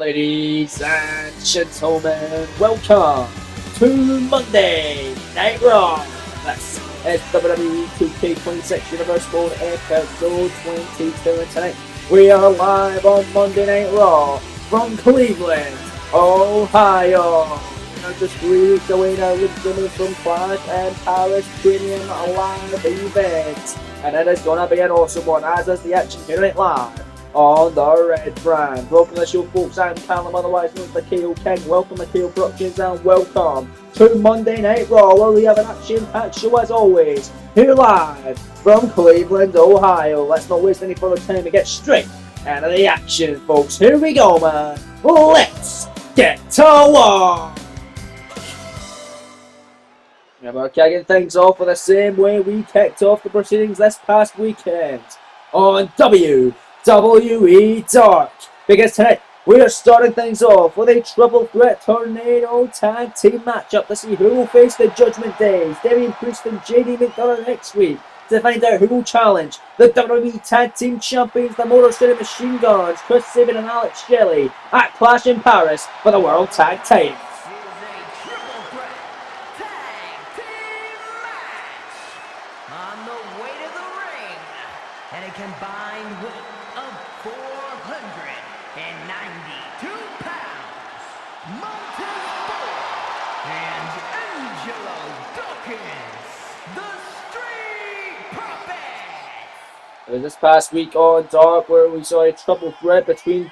Ladies and gentlemen, welcome to Monday Night Raw. This is WWE 2K26 Universe Mode Episode 22, and tonight we are live on Monday Night Raw from Cleveland, Ohio. We're just 3 weeks away now with winners from Clash and Paris Premium Live event, and it is going to be an awesome one, as is the action here at live on the Red brand. Welcome to the show, folks. I'm Callum, otherwise known as the KO King. Welcome to KO Productions and welcome to Monday Night Raw, where we have an action-packed show as always, here live from Cleveland, Ohio. Let's not waste any further time and get straight into the action, folks. Here we go, man. Let's get to work. Yeah, we're kicking things off with the same way we kicked off the proceedings this past weekend on WWE Dark, because tonight we are starting things off with a triple threat tornado tag team matchup to see who will face the Judgment Days, Damian Priest and JD McDonough next week, to find out who will challenge the WWE Tag Team Champions, the Motor City Machine Guns, Chris Sabin and Alex Shelley, at Clash in Paris for the World Tag Titles. Combined weight of 492 pounds, Montez and Angelo Dawkins, the Street Profits. It was this past week on Dark where we saw a triple threat between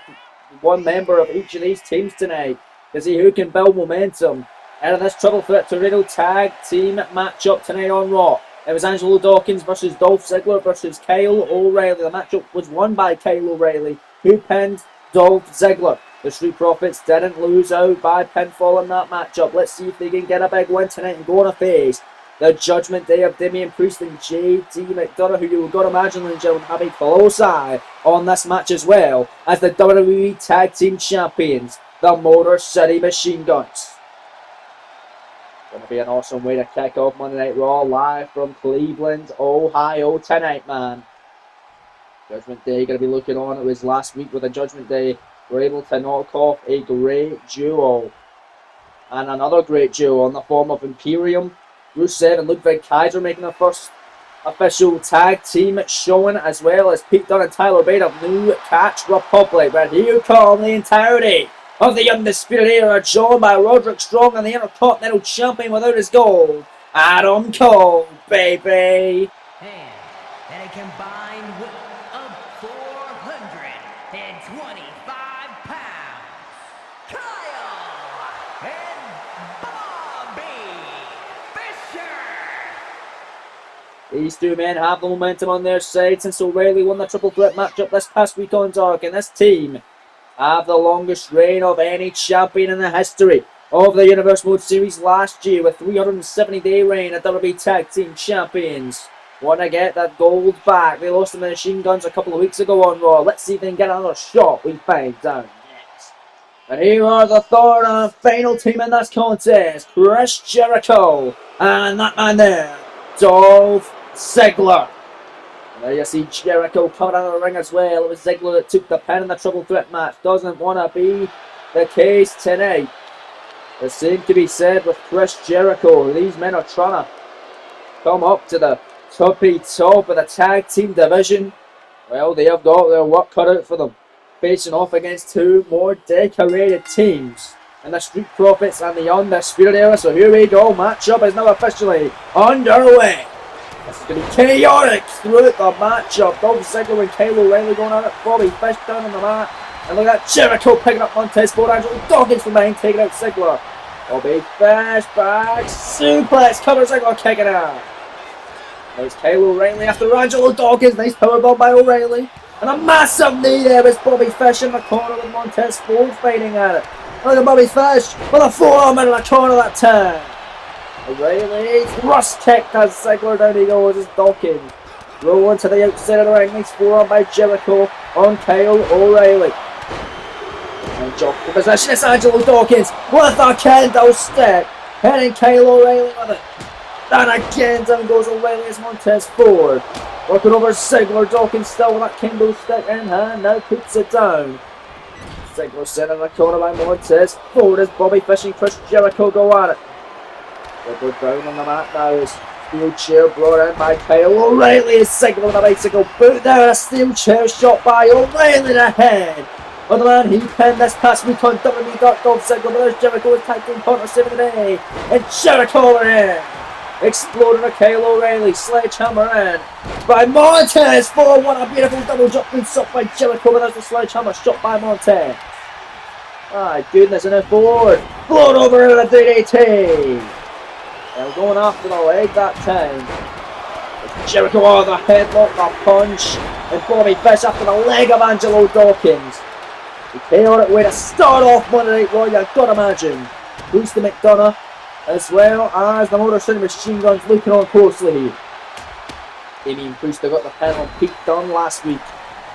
one member of each of these teams tonight to see who can build momentum out of this triple threat tornado tag team matchup tonight on Raw. It was Angelo Dawkins versus Dolph Ziggler versus Kyle O'Reilly. The matchup was won by Kyle O'Reilly, who pinned Dolph Ziggler. The Street Profits didn't lose out by pinfall in that matchup. Let's see if they can get a big win tonight and go on a face the Judgment Day of Damian Priest and JD McDonough, who you've got to imagine, ladies and gentlemen, have a close eye on this match as well as the WWE Tag Team Champions, the Motor City Machine Guns. Going to be an awesome way to kick off Monday Night Raw live from Cleveland, Ohio tonight, man. Judgment Day going to be looking on. It was last week with the Judgment Day were able to knock off a great duo. And another great duo on the form of Imperium, Rusev and Ludwig Kaiser making their first official tag team showing, as well as Pete Dunne and Tyler Bate of New Catch Republic. But here you come, the entirety of the Undisputed Era, joined by Roderick Strong and the Intercontinental Champion without his gold, Adam Cole, baby. And a combined weight of 425 pounds, Kyle and Bobby Fischer. These two men have the momentum on their side since O'Reilly won the triple threat matchup this past week on Dark, and this team have the longest reign of any champion in the history of the Universe Mode Series last year, with 370-day reign at WWE Tag Team Champions. Want to get that gold back. They lost to the Machine Guns a couple of weeks ago on Raw. Let's see if they can get another shot. We find out next. And here are the third and final team in this contest, Chris Jericho and that man there, Dolph Ziggler. There you see Jericho coming out of the ring as well. It was Ziggler that took the pin in the triple threat match. Doesn't want to be the case tonight. The same to be said with Chris Jericho. These men are trying to come up to the toppy top of the tag team division. Well, they have got their work cut out for them, facing off against two more decorated teams in the Street Profits and the Undisputed Era. So here we go. Matchup is now officially underway. This is going to be chaotic throughout the matchup. Dolph Ziggler and Kyle O'Reilly going at it. Bobby Fish down on the mat. And look at that, Jericho picking up Montez Ford. Angelo Dawkins from behind taking out Ziggler. Bobby Fish back. Suplex. Cover Ziggler kicking out. There's Kyle O'Reilly after Angelo Dawkins. Nice powerbomb by O'Reilly. And a massive knee there is Bobby Fish in the corner with Montez Ford fighting at it. Look at Bobby Fish with a forearm in the corner that time. O'Reilly thrust kick as Ziggler, down he goes as Dawkins. Rolling to the outside of the ring. Nice forearm by Jericho on Kyle O'Reilly. And jump for position. It's Angelo Dawkins with a kendo stick. Hitting Kyle O'Reilly with it. And again down goes O'Reilly as Montez Ford. Working over Ziggler. Dawkins still with that kendo stick in hand. Now puts it down. Ziggler sent in the corner by Montez. Forward as Bobby Fish and Chris Jericho go at it. Ziggler down on the mat now as steel chair brought in by Kyle O'Reilly as Ziggler with a bicycle boot there. A steel chair shot by O'Reilly to head. On the man he pinned this past week on WWE Dolph Ziggler, but there's Jericho with tag team partner saving the day. And Jericho in. Exploding a Kyle O'Reilly, sledgehammer in by Montez for what a beautiful double jump and shot by Jericho, but there's the sledgehammer shot by Montez. My goodness, and then forward, blown over in a DDT. They're going after the leg that time. Jericho on the headlock, the punch, and Bobby Fish after the leg of Angelo Dawkins. The chaotic way to start off Monday Night Raw, you've got to imagine. Bruce the McDonough, as well as the Motor City Machine Guns looking on closely here. Damien Priest got the pin on Pete Dunne last week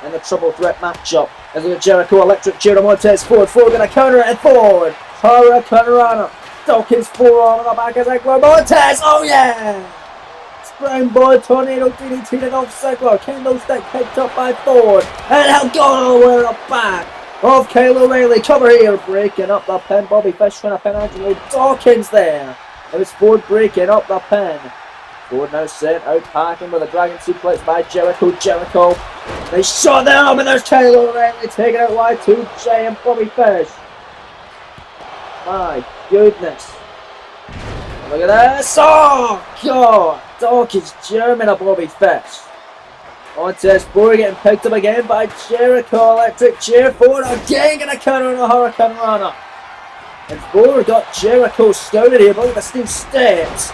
in the triple threat matchup. As we Jericho electric chair to Montez forward, gonna counter it and forward. Hurricanrana, Dawkins forearm on the back of Ziggler, Montez, oh yeah! Springboard tornado DDT to Dolph Ziggler, kendo stick picked up by Ford, and he'll go all the way to the back of Kyle O'Reilly. Cover here, breaking up the pin. Bobby Fish trying to pin Angelo Dawkins there. It was Ford breaking up the pin. Ford now sent out packing with a dragon suplex by Jericho. Jericho, they shot down, but there's Kyle O'Reilly taking out Y2J and Bobby Fish. My goodness. Look at this. Oh, God. Dawkins German of Bobby Fish. Montez Ford getting picked up again by Jericho. Electric chair. Ford again going to counter on a Hurricanrana. And Ford got Jericho scouted here. Look at the steel steps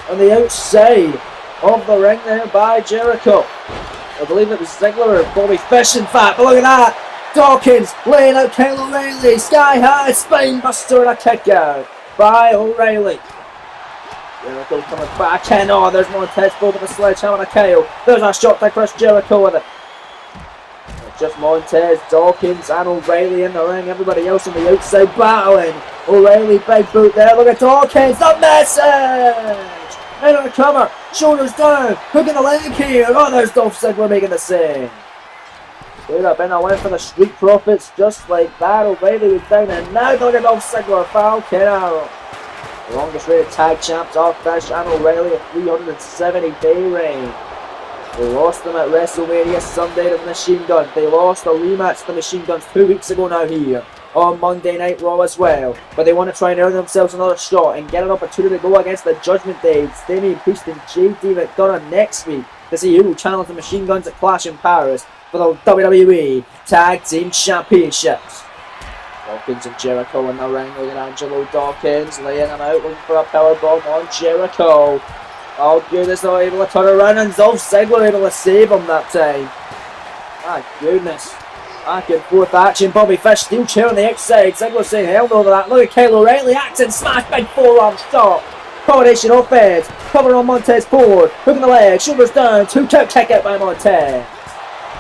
on the outside of the ring there by Jericho. I believe it was Ziggler or Bobby Fish in fact. But look at that. Dawkins laying out Kyle O'Reilly. Sky high spine buster and a kick out by O'Reilly. Jericho coming back in. Oh, there's Montez Ford with a sledgehammer and a KO. There's a shot to Chris Jericho with it. It's just Montez, Dawkins and O'Reilly in the ring. Everybody else on the outside battling. O'Reilly, big boot there. Look at Dawkins. The message! Into the cover. Shoulders down. Hooking the leg here. Oh, there's Dolph Ziggler making the save. Could have been a win for the Street Profits just like that. O'Reilly was down and now look at Dolph Ziggler. Falcon Arrow. The longest rated tag champs are Fish and O'Reilly, a 370-day reign. They lost them at WrestleMania Sunday to the Machine Guns. They lost a rematch to the Machine Guns 2 weeks ago now here on Monday Night Raw as well. But they want to try and earn themselves another shot and get an opportunity to go against the Judgment Day, Damien Priest and JD McDonough next week to see who will challenge the Machine Guns at Clash in Paris for the WWE Tag Team Championships. Dawkins and Jericho in the ring. Look at Angelo Dawkins laying him out, looking for a powerbomb on Jericho. Oh goodness, not able to turn around, and Dolph Ziggler able to save him that time. My goodness. Back and forth action. Bobby Fish steel chair on the outside. Ziggler saying hell no to that. Look at Kyle O'Reilly acting smash, big forearm stop. Combination offense. Cover on Montez Ford. Hooking the leg, shoulders down. 2 count kick out by Montez.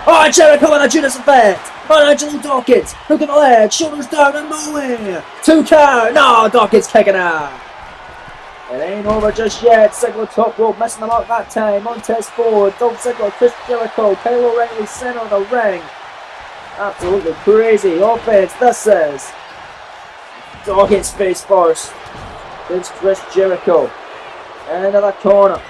Oh, Jericho on a Judas effect. On Angelo Dawkins. Hooking the leg, shoulders down and moving. 2 count. No, Dawkins kicking out. It ain't over just yet. Ziggler top rope, missing the mark that time. Montez Ford, Dolph Ziggler, Chris Jericho, Kyle O'Reilly center of the ring. Absolutely crazy offense. This is Dawkins face first. It's Chris Jericho into the corner.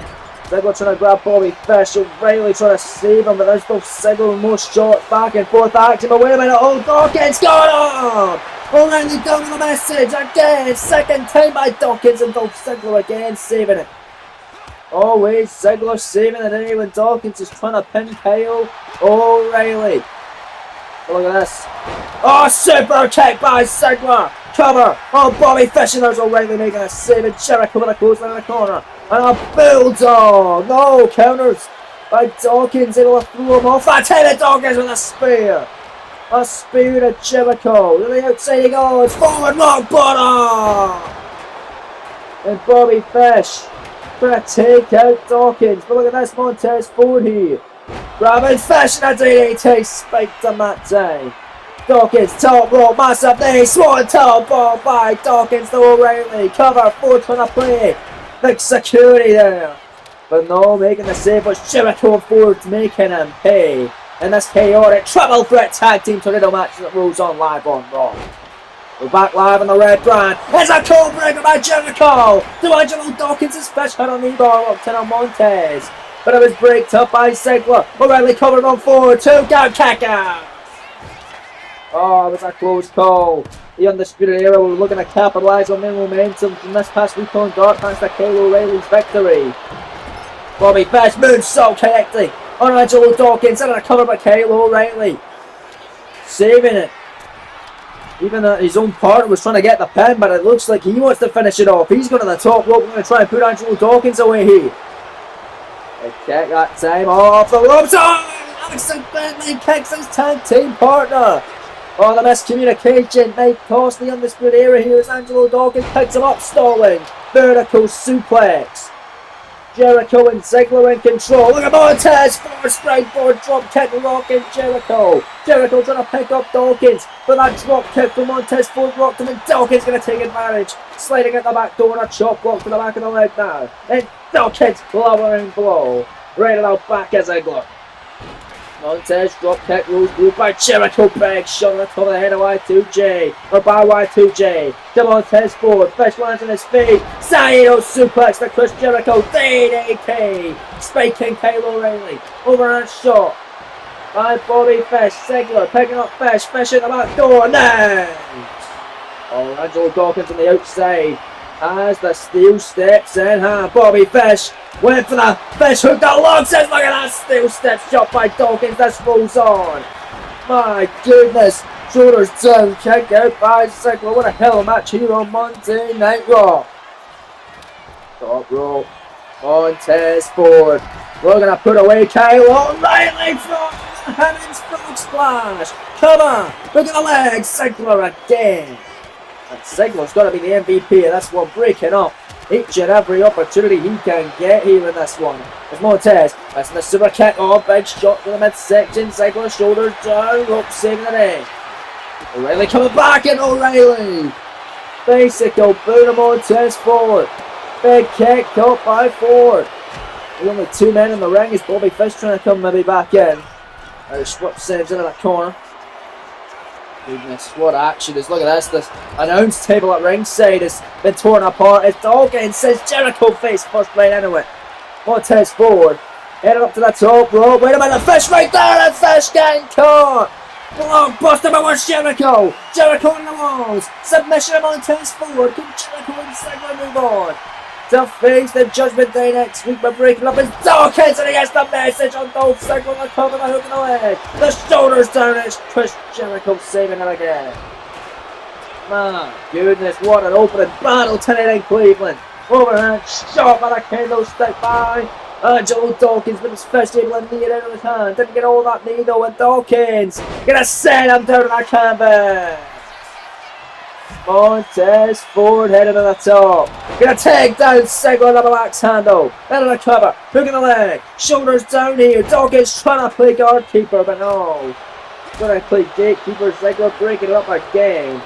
Ziggler trying to grab Bobby Fish. O'Reilly trying to save him, but there's Dolph Ziggler with more shots back and forth acting. But wait a minute, oh, Dawkins got on! O'Reilly down with the message again. Second time by Dawkins, and Dolph Ziggler again saving it. Always Ziggler saving it anyway when Dawkins is trying to pin Kyle O'Reilly. Look at this. Oh, super kick by Ziggler. Cover. Oh, Bobby Fish, and there's O'Reilly making a save, and Jericho with a clothesline in the corner. And a bulldog. No, counters by Dawkins, able to throw him off. That's him, Dawkins with a spear. A spear to Jericho. To the outside he goes. Forward rock bottom. And Bobby Fish trying to take out Dawkins. But look at this, Montez Ford here. Grabbing Fish and a DDT spiked him that time. Dawkins top rope, massive knee, swan top ball by Dawkins to O'Reilly. Cover, Ford trying to play. Big security there. But no, making the save was Jericho and Ford making him pay. in this chaotic triple threat tag team tornado match that rolls on live on Raw. We're back live on the red brand. It's a cold breaker by Jericho. D'Angelo Dawkins' fish hit on the bar, locked in on Montez. But it was breaked up by Ziggler. O'Reilly covered on forward. 2 count kicker. Oh, it was a close call. The Undisputed Era were looking to capitalise on their momentum from this past week on Dark thanks to Kyle O'Reilly's victory. Bobby Fish moonsault connecting on Angelo Dawkins and a cover by Kyle O'Reilly. Saving it. Even his own partner was trying to get the pin, but it looks like he wants to finish it off. He's going to the top rope. We're going to try and put Angelo Dawkins away here. A kick that time off the ropes. Oh! Alex Bentley kicks his tag team partner. Oh, the miscommunication may cost the Undisputed Era here as Angelo Dawkins picks him up, stalling. Vertical suplex. Jericho and Ziggler in control. Look at Montez. Forward springboard drop kick rocking Jericho. Jericho trying to pick up Dawkins. But that drop kick from Montez forward rocked him and Dawkins going to take advantage. Sliding at the back door and a chop block to the back of the leg now. And Dawkins lowering blow. Right about back as Ziggler. Montez drop kick rolls through by Jericho. Big shot on the top of the head of Y2J. Or by Y2J. To Montez forward. Fish lands on his feet. Saito suplex to Chris Jericho. DDT. Spiking Kyle O'Reilly. Overhand shot by Bobby Fish. Ziggler picking up Fish. Fish at the back door. Nice. Oh, Angelo Dawkins on the outside. As the steel steps in hand. Bobby Fish went for the fish hook that long says, look at that steel step shot by Dawkins. This rolls on. My goodness. Shoulders down. Kick out by Ziggler. What a hell of a match here on Monday Night Raw. Top rope. Montez forward. We're going to put away Kyle O'Reilly from Heaven's Frog Splash. Come on. Look at the legs. Ziggler again. And Ziggler's got to be the MVP of this one, breaking up each and every opportunity he can get here in this one. As Montez, that's the super kick. Oh, big shot to the midsection. Ziggler shoulders down, rope saving the day. O'Reilly coming back in. O'Reilly. Bicycle, boot of Montez forward. Big kick, caught by Ford. The only 2 men in the ring is Bobby Fish trying to come maybe back in. Swip saves into that corner. Goodness, what action is. Look at this. This announce table at ringside has been torn apart. It's Dawkins says Jericho face first right into it. Montez forward. Headed up to the top rope. Wait a minute. Fish right there. And Fish getting caught. Blockbuster by one Jericho. Jericho on the walls. Submission of Montez forward. Can Jericho and Ziggler move on to face the Judgment Day next week? By breaking up his Dawkins and he gets the message on Dolph Ziggler. The cover, the hook in the leg. The shoulders down. It's Chris Jericho saving it again. My goodness, what an opening battle tonight in Cleveland. Overhand shot by the candlestick by Angelo Dawkins with his fish able to knee it out of his hand. Didn't get all that knee though, and Dawkins gonna send him down to that canvas. Montez forward headed to the top. Gonna take down Ziggler on the axe handle. Then on the cover. Hook in the leg. Shoulders down here. Dawkins trying to play guard keeper, but no. Gonna play gatekeeper. Ziggler breaking it up again.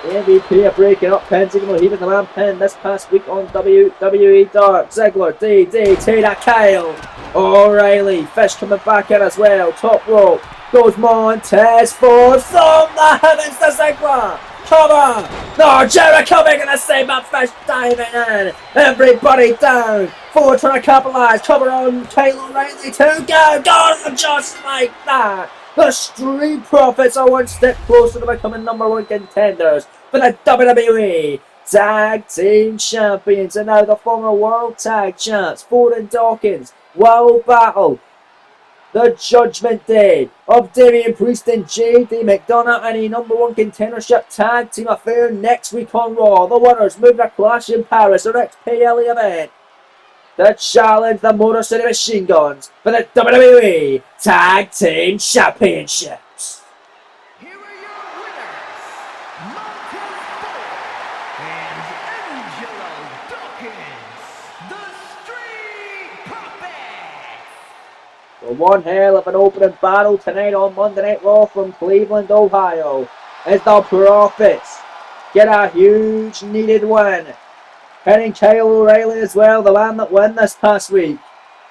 The MVP of breaking up pin. Ziggler heaving the man pin this past week on WWE Dark. Ziggler DDT to Kyle O'Reilly. Fish coming back in as well. Top rope. Goes Montez forward from the heavens to Ziggler. Come on! No, Jericho making a save, but Fish diving in. Everybody down. Forward trying to capitalise. Cover on Kyle O'Reilly to go. Go just like that. The Street Profits are one step closer to becoming #1 contenders for the WWE Tag Team Champions. And now the former World Tag Champs, Ford and Dawkins, will battle the Judgment Day of Damian Priest and JD McDonough and a #1 contendership tag team affair next week on Raw. The winners move to Clash in Paris, the next PLE event, to challenge the Motor City Machine Guns for the WWE Tag Team Championships. Here are your winners, Montez Ford and Angelo Dawkins, the Street Profits. Well, one hell of an opening battle tonight on Monday Night Raw from Cleveland, Ohio, as the Profits get a huge needed win. Pinning Kyle O'Reilly as well, the man that won this past week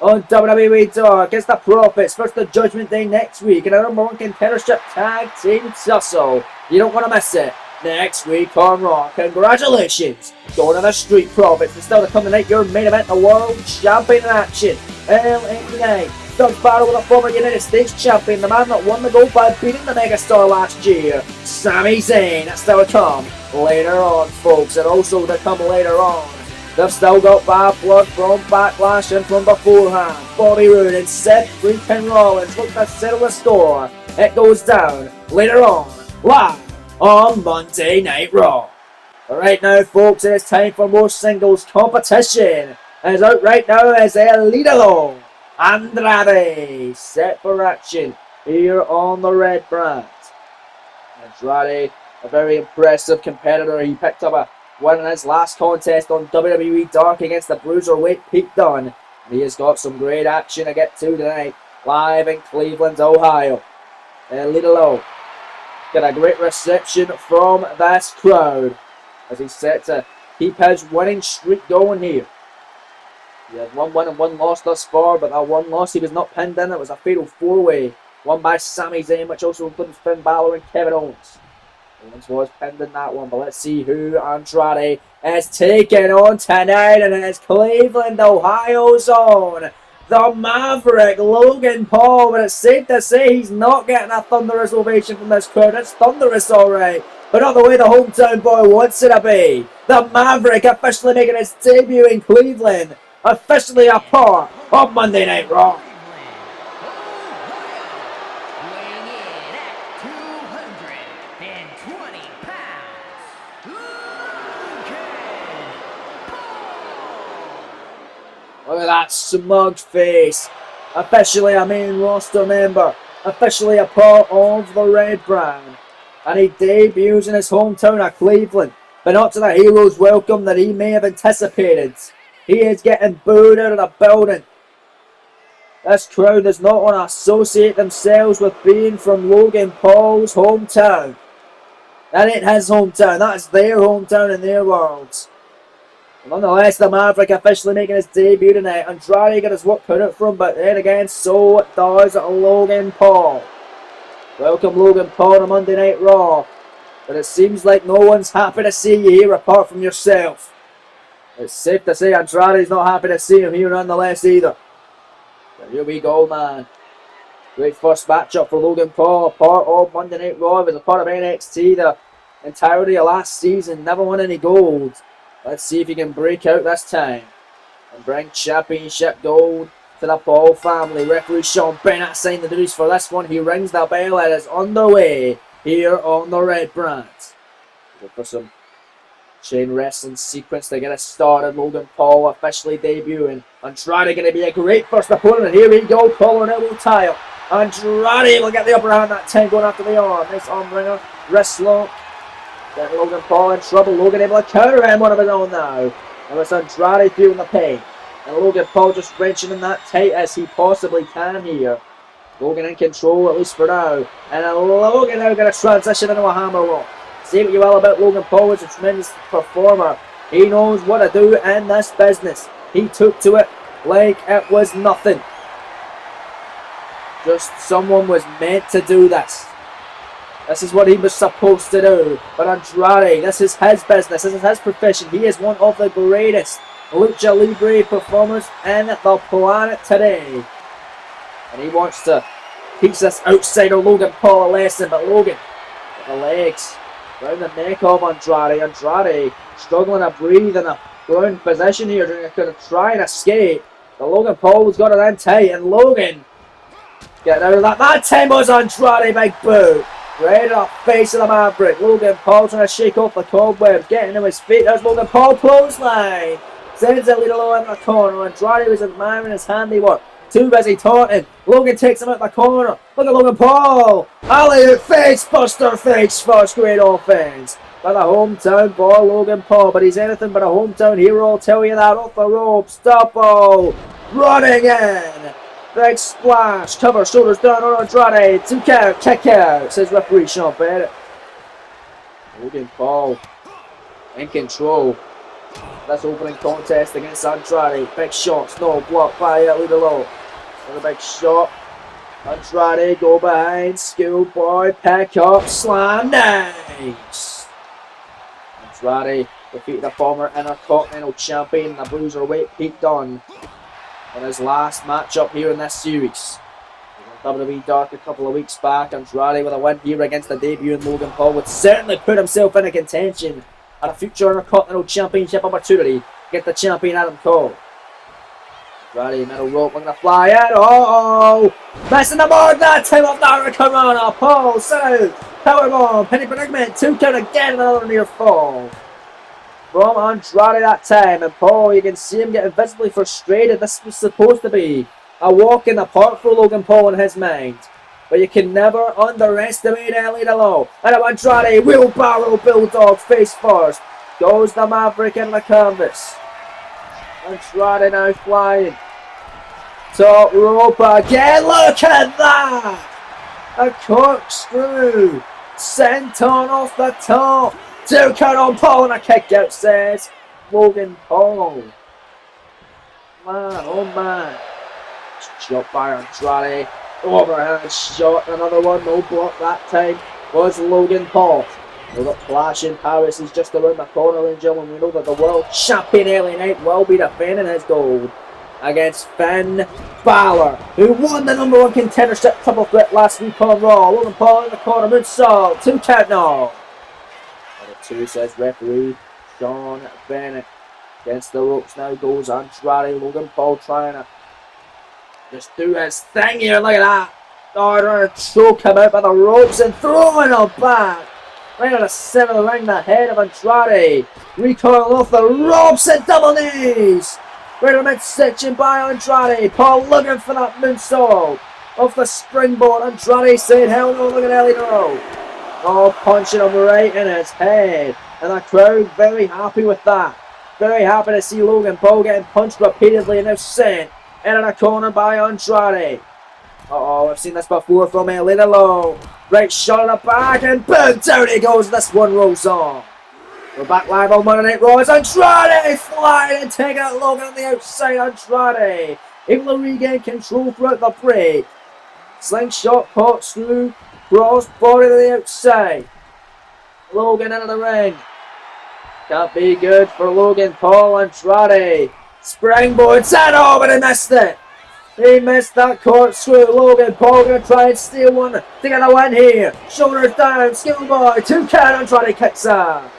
on WWE Dark. It's the Profits versus the Judgment Day next week in a number one contendership tag team tussle. You don't want to miss it. Next week on Raw. Congratulations, going to the Street Profits. And still to come tonight, your main event, the World Champion in action. LA Knight does battle with a former United States champion, the man that won the gold by beating the megastar last year, Sami Zayn. That's still to come later on, folks, and also to come later on. They've still got bad blood from Backlash and from beforehand. Bobby Roode and Seth freaking Rollins look to settle the score. It goes down later on, live on Monday Night Raw. But right now, folks, it is time for more singles competition. As out right now is El Idolo Andrade, set for action here on the red brand. Andrade, a very impressive competitor. He picked up a win in his last contest on WWE Dark against the Bruiserweight Pete Dunne. And he has got some great action to get to tonight, live in Cleveland, Ohio. El Idolo got a great reception from this crowd as he's set to keep his winning streak going here. He had one win and one loss thus far, but that one loss he was not pinned in. It was a fatal four-way won by Sami Zayn, which also includes Finn Balor and Kevin Owens. Owens was pinned in that one, but let's see who Andrade is taking on tonight, and it is Cleveland, Ohio's own, the Maverick, Logan Paul. But it's safe to say he's not getting a thunderous ovation from this crowd. It's thunderous, alright, but not the way the hometown boy wants it to be. The Maverick officially making his debut in Cleveland, officially a part of Monday Night Raw. Weighing in at 220 pounds, Look at that smug face. Officially a main roster member, officially a part of the red brand. And he debuts in his hometown of Cleveland, but not to the hero's welcome that he may have anticipated. He is getting booed out of the building. This crowd does not want to associate themselves with being from Logan Paul's hometown. That ain't his hometown. That is their hometown in their worlds. Nonetheless, the Maverick officially making his debut tonight. Andrade got his work cut out for him, but then again, so does Logan Paul. Welcome, Logan Paul, to Monday Night Raw. But it seems like no one's happy to see you here apart from yourself. It's safe to say Andrade's not happy to see him here nonetheless either. But here we go, man. Great first matchup for Logan Paul, a part of Monday Night Raw. He was a part of NXT the entirety of last season, never won any gold. Let's see if he can break out this time and bring championship gold to the Paul family. Referee Sean Bennett signed the duties for this one. He rings the bell. It is underway here on the red brand. Go for some chain wrestling sequence to get us started. Logan Paul officially debuting. Andrade going to be a great first opponent. And here we go, collar and elbow tie-up. Andrade will get the upper hand that time, going after the arm. Nice arm ringer, wrist lock. Getting Logan Paul in trouble. Logan able to counter him, one of his own now. And it's Andrade feeling the pain. And Logan Paul just wrenching in that tight as he possibly can here. Logan in control, at least for now. And Logan now going to transition into a hammer lock. Say what you will about Logan Paul, is a tremendous performer. He knows what to do in this business. He took to it like it was nothing. Just someone was meant to do this. This is what he was supposed to do. But Andrade, this is his business. This is his profession. He is one of the greatest Lucha Libre performers in the planet today. And he wants to teach this outsider Logan Paul a lesson. But Logan, with the legs around the neck of Andrade. Andrade struggling to breathe in a ground position here, going to try and escape. But Logan Paul's got it in tight, and Logan getting out of that. That time was Andrade, big boot. Right in the face of the Maverick. Logan Paul trying to shake off the cobwebs, getting to his feet. There's Logan Paul, clothesline. Sends a little in the corner. Andrade was admiring his handiwork. Too busy taunting. Logan takes him out the corner. Look at Logan Paul. Alley face buster, face first. Great offense by the hometown boy Logan Paul. But he's anything but a hometown hero, I'll tell you that. Off the ropes. Double. Running in. Big splash. Cover. Shoulders down on Andrade. 2 count. Kick out. Says referee Sean Bennett. Logan Paul in control. this opening contest against Andrade. Big shots, no block by Ellie below. Another big shot. Andrade go behind. Schoolboy pick up. Slam. Nice. Andrade defeated the former Intercontinental Champion, the Bruiserweight Pete Dunne, in his last matchup here in this series. WWE Dark a couple of weeks back. Andrade with a win here against the debuting Logan Paul would certainly put himself into contention at a future Intercontinental Championship opportunity against the champion Adam Cole. Andrade middle rope, looking to fly in. Oh, missing the mark that time of the Hurricanrana. Paul south, powerbomb, penny predicament, 2 count again, another near fall from Andrade that time. And Paul, you can see him getting visibly frustrated. This was supposed to be a walk in the park for Logan Paul in his mind. But you can never underestimate Ellie Low. And Andrade, wheelbarrow bulldog face first. Goes the Maverick in the canvas. Andrade now flying. Top rope again. Look at that! A corkscrew. Senton off the top. 2 count on Paul and a kick out, says Logan Paul. Man, oh man. Shot by Andrade. Overhand shot. Another one. No block that time. Was Logan Paul. Well, the Clash in Paris is just around the corner, ladies and gentlemen. We know that the world champion LA Knight will be defending his gold against Finn Balor, who won the #1 contendership triple threat last week on Raw. Logan Paul in the corner, moonsault, 2 count now. Number 2 says referee Sean Bennett. Against the ropes now goes Andrade. Logan Paul trying to just do his thing here. Look at that. Oh, trying to choke him out by the ropes and throwing him back. Right at the center of the ring, the head of Andrade. Recoiling off the ropes and double knees. Right in the midsection by Andrade. Paul looking for that moonsault. Off the springboard. Andrade saying, hell no, look at Ellie Rowe. Oh, punching him right in his head. And the crowd very happy with that. Very happy to see Logan Paul getting punched repeatedly and now sent into the corner by Andrade. Uh-oh, I've seen this before from Ellie Low. Right shot in the back and boom, down he goes. This one rolls on. We're back live on Monday Night Raw. It's Andrade flying and taking out Logan on the outside. Andrade able to regain control throughout the break. Slingshot, corkscrew, cross body to the outside. Logan into the ring. Can't be good for Logan Paul. Andrade springboard set. Oh, but he missed it. He missed that corkscrew. Logan Paul going to try and steal one to get a win here. Shoulders down. Schoolboy. 2 count. Andrade kicks out.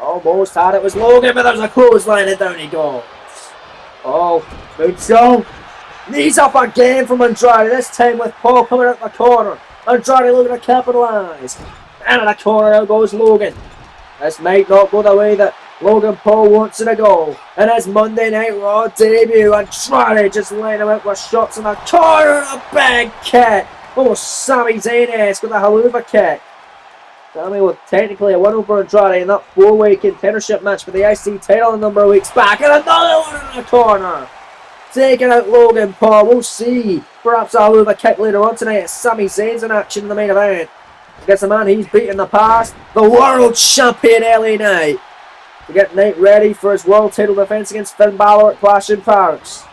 Almost had it was Logan, but there's a clothesline and down he goes. Oh, moonsault. Knees up again from Andrade. This time with Paul coming out the corner. Andrade looking to capitalise. And in the corner now goes Logan. This might not go the way that Logan Paul wants it to go. And his Monday Night Raw debut. Andrade just laying him out with shots in the corner. A big kick. Almost Sami Zayn-esque with a haluva kick. Sami with technically a win over Andrade in that 4-way contendership match for the IC title a number of weeks back. And another one in the corner. Taking out Logan Paul. We'll see. Perhaps a haluva kick later on tonight as Sami Zayn's in action in the main event. Against the man he's beaten in the past, the world champion LA Knight. To get Knight ready for his world title defense against Finn Balor at Clash in Paris.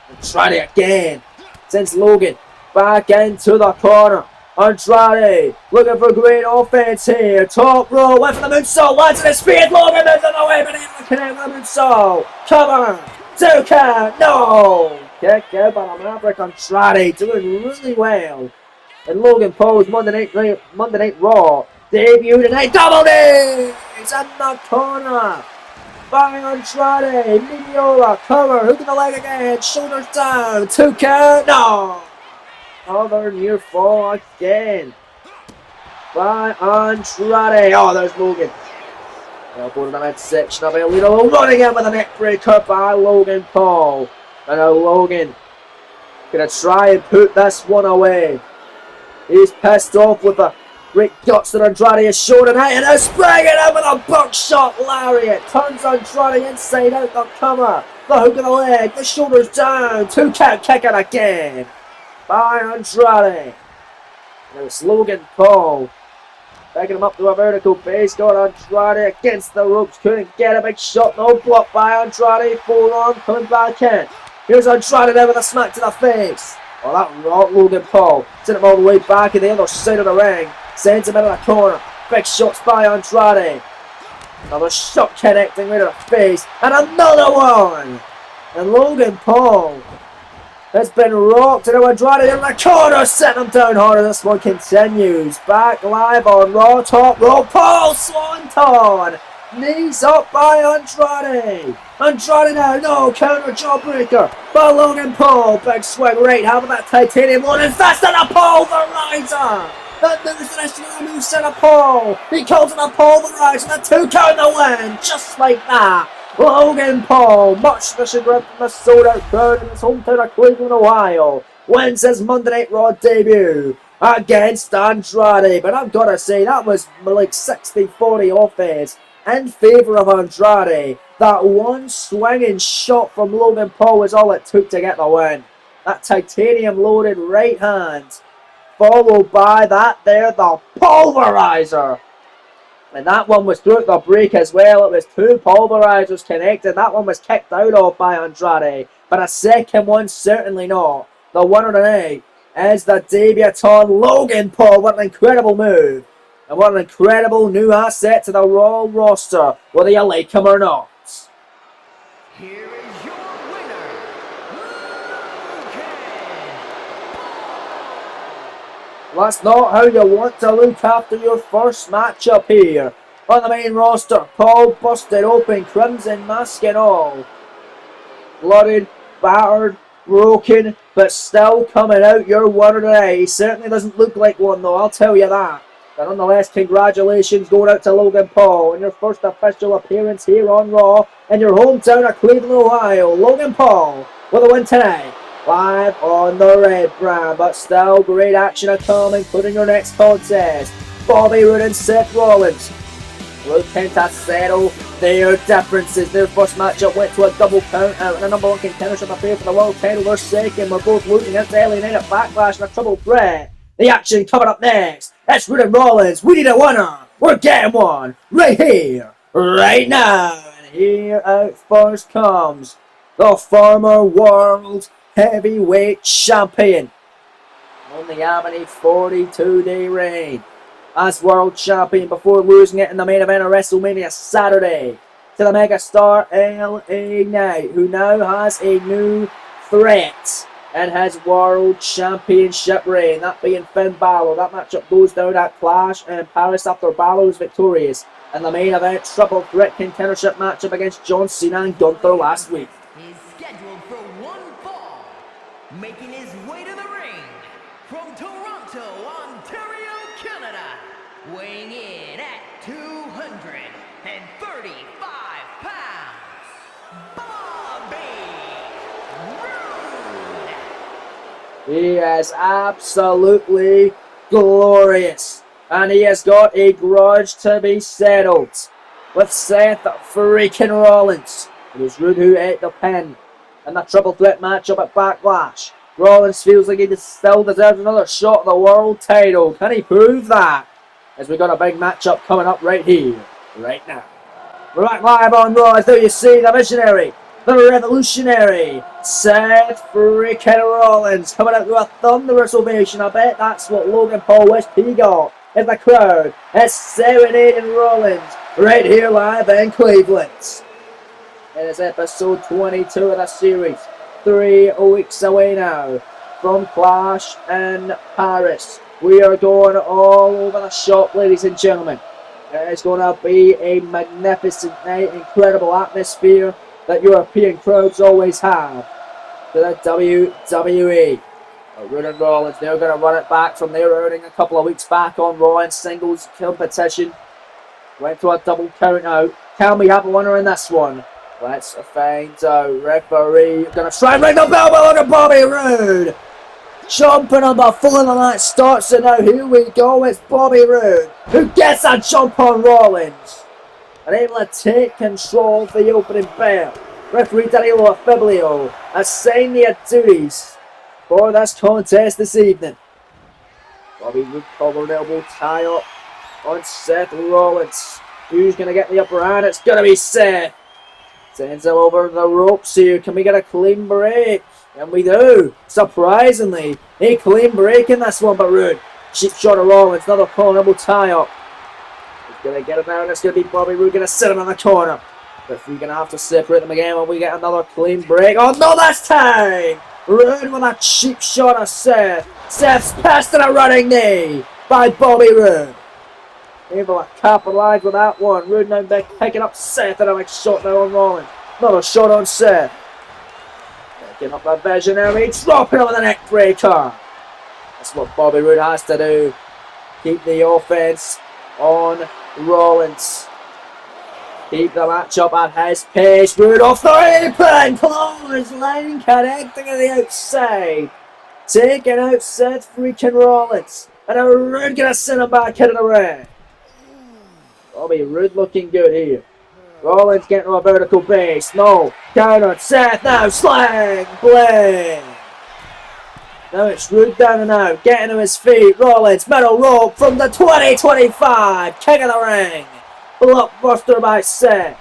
Andrade again. Sends Logan back into the corner. Andrade looking for great offense here. Top row, went for the moonsault, lands in his feet. Logan moves on the way, but able to connect with the moonsault. Cover, 2 count, no! Kick out by the Maverick. Andrade doing really well. And Logan Paul's Monday Night Raw debut tonight. Double knees in the corner by Andrade. Mignola cover, hook in the leg again, shoulders down, 2 count, no! Another near fall again by Andrade. Oh, there's Logan. Elbow to the midsection of Elito. Running in with a neck breaker by Logan Paul. And now Logan gonna try and put this one away. He's pissed off with the great guts that Andrade has shown tonight. And now spraying it out with a buckshot lariat. Turns Andrade inside out the cover. The hook of the leg. The shoulders down. 2 count kick it again by Andrade. Now it's Logan Paul Picking him up to a vertical base. Got Andrade against the ropes. Couldn't get a big shot. No block by Andrade. Forearm coming back in. Here's Andrade there with a smack to the face. Oh, that rocked Logan Paul. Sent him all the way back in the other side of the ring. Sends him into the corner. Big shots by Andrade. Another shot connecting right to the face. And another one. And Logan Paul has been rocked. And Andrade in the corner. Setting him down harder. This one continues. Back live on Raw. Top rope. Paul Swanton. Knees up by Andrade. Andrade now, no, counter jawbreaker by Logan Paul. Big swing right, how about that titanium loaded fast and a pulverizer. That moves the rest of the moveset of Paul. He calls it a pulverizer, the 2 count the win, just like that. Logan Paul, much to the chagrin from the sold-out crowd in his hometown of Cleveland, Ohio, wins his Monday Night Raw debut against Andrade. But I've got to say, that was like 60-40 offense in favour of Andrade. That one swinging shot from Logan Paul was all it took to get the win. That titanium loaded right hand, followed by that there, the pulverizer. And that one was through the break as well. It was 2 pulverizers connected. That one was kicked out of by Andrade, but a second one certainly not. The winner tonight is the debutant Logan Paul. What an incredible move. And what an incredible new asset to the Raw roster, whether you like him or not. Here is your winner, Logan Paul. That's not how you want to look after your first matchup here. On the main roster, Paul busted open, crimson mask and all. Blooded, battered, broken, but still coming out your winner today. He certainly doesn't look like one though, I'll tell you that. But nonetheless, congratulations going out to Logan Paul on your first official appearance here on Raw in your hometown of Cleveland, Ohio. Logan Paul with a win tonight, live on the Red brand. But still, great action to come, including your next contest. Bobby Roode and Seth Rollins looking to settle their differences. Their first matchup went to a double count out, and a number 1 contendership affair for the world title. Their second, we're both losing against LA Knight at Backlash in a triple threat. The action coming up next. It's Roode and Rollins. We need a winner. We're getting one right here, right now. And here out first comes the former world heavyweight champion. Only having a 42-day reign as world champion before losing it in the main event of WrestleMania Saturday to the megastar LA Knight, who now has a new threat and has world championship reign, that being Finn Balor. That matchup goes down at Clash in Paris after Balor is victorious in the main event triple threat contendership matchup against John Cena and Gunther last week. Is scheduled for one fall, making his way to the ring from Toronto, Ontario, Canada, weighing in at 235 pounds, Bobby Roode. He is absolutely glorious, and he has got a grudge to be settled with Seth freaking Rollins. It was Roode who ate the pin in the triple threat matchup at Backlash. Rollins feels like he still deserves another shot at the world title. Can he prove that? As we got a big matchup coming up right here, right now. We're back live on Raw. As though you see the visionary, the revolutionary, Seth freaking Rollins coming out to a thunderous ovation. I bet that's what Logan Paul wished he got. As the crowd is serenading Rollins right here live in Cleveland. It is episode 22 of the series. 3 weeks away now from Clash in Paris. We are going all over the shop, ladies and gentlemen. It is going to be a magnificent night, incredible atmosphere that European crowds always have to the WWE. Roode and Rollins, they're going to run it back from their outing a couple of weeks back on Raw in singles competition. Went to a double count out. Can we have a winner in this one? Let's find out. Referee going to try and ring the bell under Bobby Roode. Jumping on the full of the match starts, and now here we go. It's Bobby Roode who gets a jump on Rollins and able to take control of the opening bell. Referee Danilo Fiblio assigned the duties for this contest this evening. Bobby Roode covered elbow tie up on Seth Rollins. Who's going to get the upper hand? It's going to be Seth. Sends him over the ropes here. Can we get a clean break? And we do. Surprisingly, a clean break in this one, but Roode. Cheap shot of Rollins. Another vulnerable tie-up. He's going to get it down. It's going to be Bobby Roode going to sit him in the corner. But we're going to have to separate them again when we get another clean break. Oh, no, this time! Roode with a cheap shot of Seth. Seth's passed in a running knee by Bobby Roode. Able to capitalise with that one. Roode now picking up Seth and a next shot now on Rollins. Another shot on Seth. Picking up a visionary. Dropping him with a neck breaker. That's what Bobby Roode has to do. Keep the offense on Rollins. Keep the match up at his pace. Roode off the apron. Clothesline connecting to the outside. Taking out Seth freaking Rollins. And a Roode gonna send him back into the ring. Bobby Roode looking good here. Rollins getting to a vertical base. No. Counter. Seth now. Slang. Bling. Now it's Roode down and out. Getting to his feet. Rollins. Metal rope from the 2025. King of the ring. Blockbuster by Seth.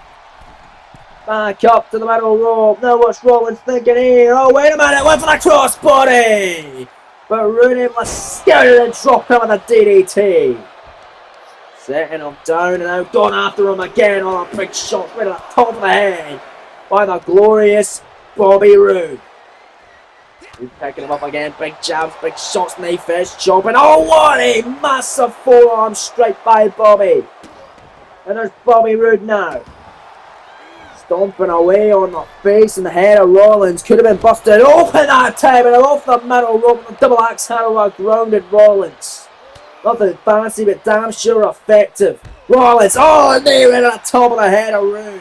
Back up to the metal rope. Now what's Rollins thinking here? Oh, wait a minute. Went for the crossbody. But Roode able to scout it and drop him with a DDT. Setting him down and now going after him again on a big shot right at the top of the head by the glorious Bobby Roode. He's picking him up again. Big jabs, big shots, knee fist, chopping. Oh, what a massive forearm strike by Bobby. And there's Bobby Roode now. Stomping away on the face and the head of Rollins. Could have been busted open that time and off the metal rope with a double axe handle grounded Rollins. Nothing fancy, but damn sure effective. Rollins, oh, knee right at the top of the head of Roode.